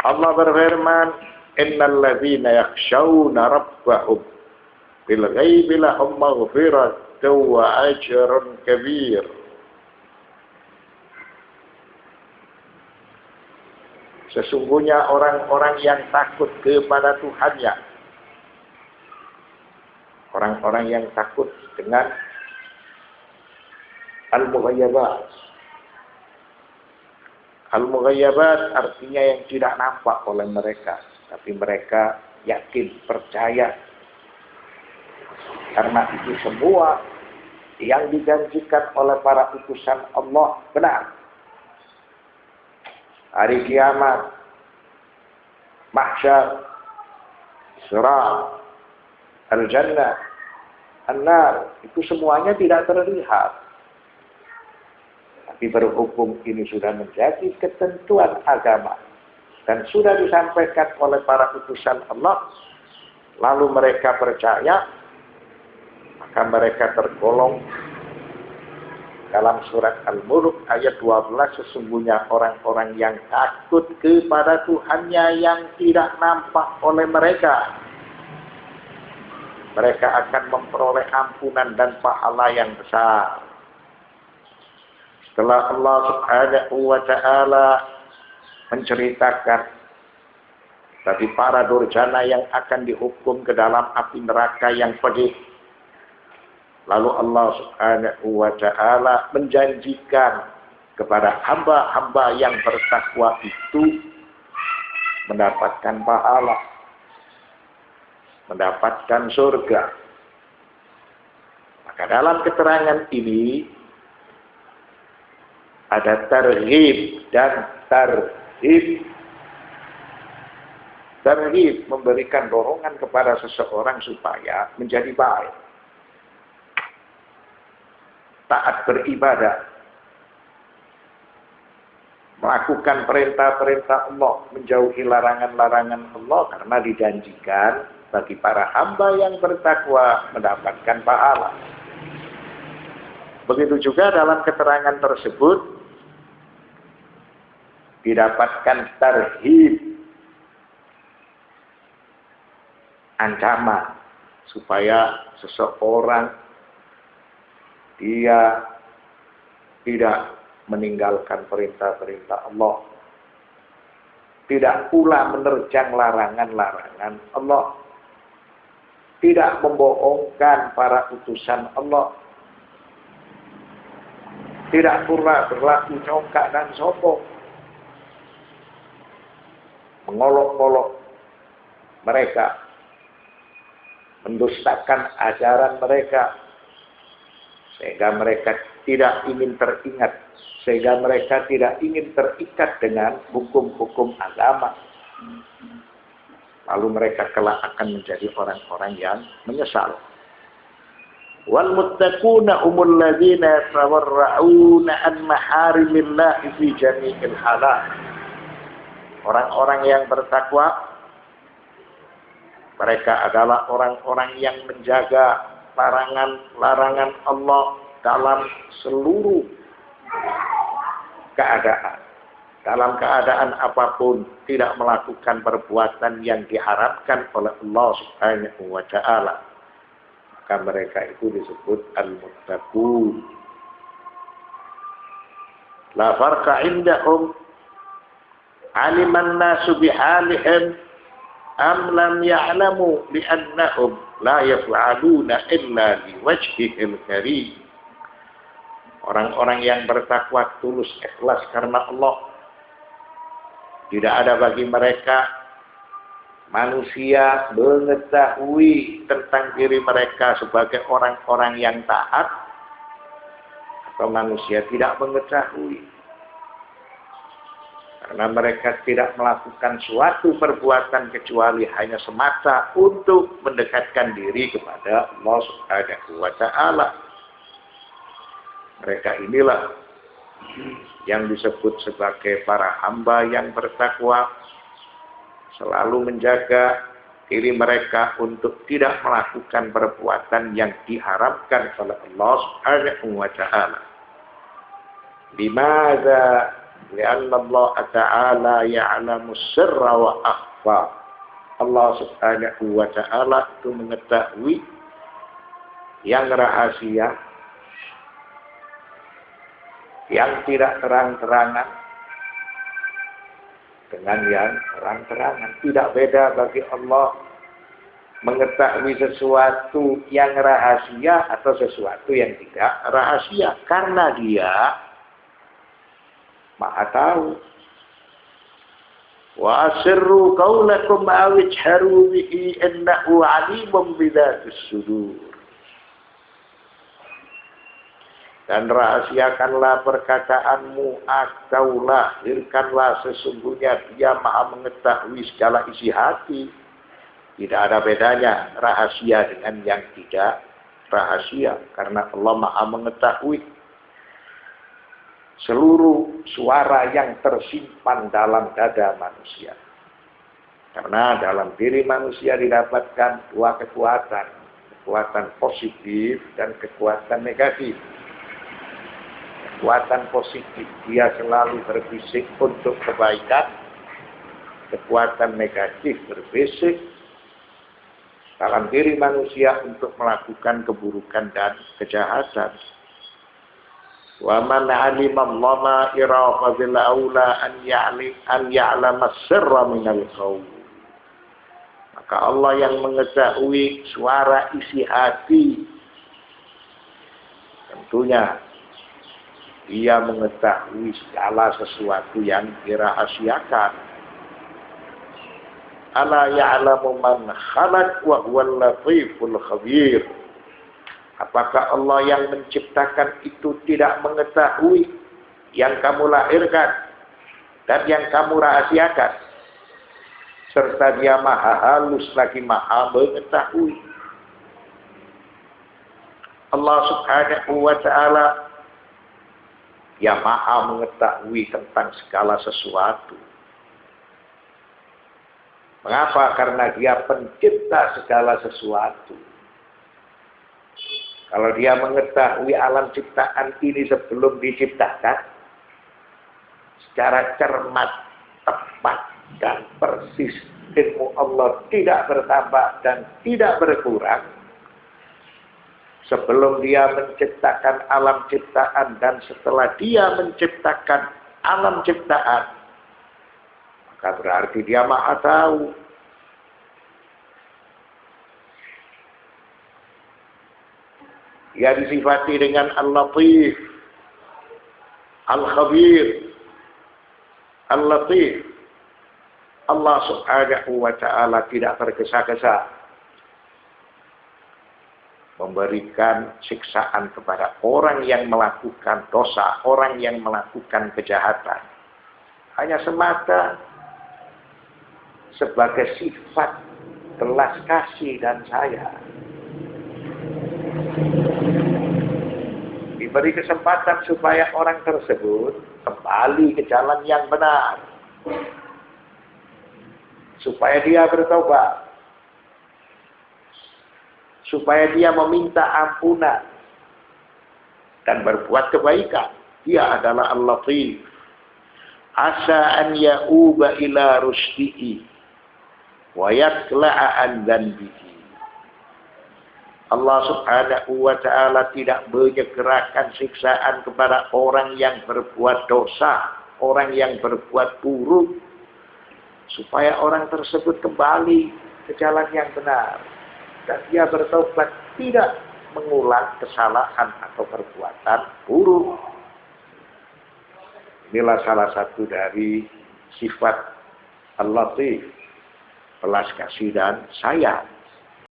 Allah berfirman, innal ladzina yakhshawna rabbahum bil ghaibi lahum maghfiratun wa ajrun kabir. Sesungguhnya orang-orang yang takut kepada Tuhannya, orang-orang yang takut dengan al-mughayyabat. Al-mughayyabat artinya yang tidak nampak oleh mereka, tapi mereka yakin, percaya. Karena itu semua yang dijanjikan oleh para utusan Allah benar. Hari kiamat, mahsyar, sirat, al-jannah, an-nar, itu semuanya tidak terlihat. Tapi berhubung ini sudah menjadi ketentuan agama dan sudah disampaikan oleh para utusan Allah, lalu mereka percaya, maka mereka tergolong dalam surat Al-Mulk ayat 12, sesungguhnya orang-orang yang takut kepada Tuhannya yang tidak nampak oleh mereka, mereka akan memperoleh ampunan dan pahala yang besar. Setelah Allah Subhanahu wa ta'ala menceritakan bagi para durjana yang akan dihukum ke dalam api neraka yang pedih, lalu Allah Subhanahu wa ta'ala menjanjikan kepada hamba-hamba yang bertakwa itu mendapatkan pahala, mendapatkan surga. Maka dalam keterangan ini ada targhib dan tarhib. Targhib memberikan dorongan kepada seseorang supaya menjadi baik, taat beribadah, melakukan perintah-perintah Allah, menjauhi larangan-larangan Allah, karena dijanjikan bagi para hamba yang bertakwa mendapatkan pahala. Begitu juga dalam keterangan tersebut didapatkan tarhib, ancaman supaya seseorang dia tidak meninggalkan perintah-perintah Allah, tidak pula menerjang larangan-larangan Allah, tidak membohongkan para utusan Allah, tidak pula berlaku congkak dan sombong, mengolok-olok mereka, mendustakan ajaran mereka, sehingga mereka tidak ingin teringat, sehingga mereka tidak ingin terikat dengan hukum-hukum agama. Lalu mereka kelak akan menjadi orang-orang yang menyesal. Wal muttaquna humul ladzina tawarra'una an maharimillahi fi jami'il halal. Orang-orang yang bertakwa, mereka adalah orang-orang yang menjaga larangan-larangan Allah dalam seluruh keadaan. Dalam keadaan apapun tidak melakukan perbuatan yang diharapkan oleh Allah Subhanahu wa ta'ala. Maka mereka itu disebut al-muttaqun. La farqa indahum aliman nasu bihalihim am lam ya'lamu li'annahum la yaf'aluna illa liwajhihil karim. Orang-orang yang bertakwa tulus ikhlas karena Allah, tidak ada bagi mereka manusia mengetahui tentang diri mereka sebagai orang-orang yang taat, atau manusia tidak mengetahui karena mereka tidak melakukan suatu perbuatan kecuali hanya semata untuk mendekatkan diri kepada Allah Subhanahu wa ta'ala. Mereka inilah yang disebut sebagai para hamba yang bertakwa, selalu menjaga diri mereka untuk tidak melakukan perbuatan yang diharamkan oleh Allah Subhanahu wa ta'ala. Limadza Lianna Allah Ta'ala ya'lamu sirra wa akhfa. Allah Subhanahu wa Ta'ala itu mengetahui yang rahasia, yang tidak terang-terangan dengan yang terang-terangan. Tidak beda bagi Allah mengetahui sesuatu yang rahasia atau sesuatu yang tidak rahasia, karena Dia Maha tahu. Wa asirru qaulakum aw ijharu bihi innahu alimun bidzatis sudur. Dan rahasiakanlah perkataanmu atau lahirkanlah, sesungguhnya Dia Maha mengetahui segala isi hati. Tidak ada bedanya rahasia dengan yang tidak rahasia, karena Allah Maha mengetahui seluruh suara yang tersimpan dalam dada manusia. Karena dalam diri manusia didapatkan dua kekuatan, kekuatan positif dan kekuatan negatif. Kekuatan positif, dia selalu berbisik untuk kebaikan. Kekuatan negatif berbisik dalam diri manusia untuk melakukan keburukan dan kejahatan. Wa man 'alima dhama'ira fa bil aula an ya'lama sirra minal qaul. Maka Allah yang mengetahui suara isi hati, tentunya Dia mengetahui segala sesuatu yang dirahasiakan. Ala ya'lamu man khalaq wa huwal latiful khabir. Apakah Allah yang menciptakan itu tidak mengetahui yang kamu lahirkan dan yang kamu rahasiakan? Serta Dia Maha halus lagi Maha mengetahui. Allah Subhanahu wa Ta'ala Dia Maha mengetahui tentang segala sesuatu. Mengapa? Karena Dia pencipta segala sesuatu. Kalau Dia mengetahui alam ciptaan ini sebelum diciptakan, secara cermat, tepat, dan persis, ilmu Allah tidak bertambah dan tidak berkurang. Sebelum Dia menciptakan alam ciptaan dan setelah Dia menciptakan alam ciptaan, maka berarti Dia Maha tahu. Dia disifati dengan Al-Latif, Al-Khabir, Al-Latif. Allah Subhanahu wa Ta'ala tidak tergesa-gesa memberikan siksaan kepada orang yang melakukan dosa, orang yang melakukan kejahatan. Hanya semata sebagai sifat belas kasih dan sayang. Diberi kesempatan supaya orang tersebut kembali ke jalan yang benar. Supaya dia bertobat. Supaya dia meminta ampunan dan berbuat kebaikan. Dia adalah Al-Latif. Asa an ya'uba ila rusdihi wa yatla'a an dhanbihi. Allah Subhanahu wa Ta'ala tidak menyegerakan siksaan kepada orang yang berbuat dosa, orang yang berbuat buruk, supaya orang tersebut kembali ke jalan yang benar dan dia bertobat, tidak mengulang kesalahan atau perbuatan buruk. Inilah salah satu dari sifat Al-Latif, belas kasih dan sayang.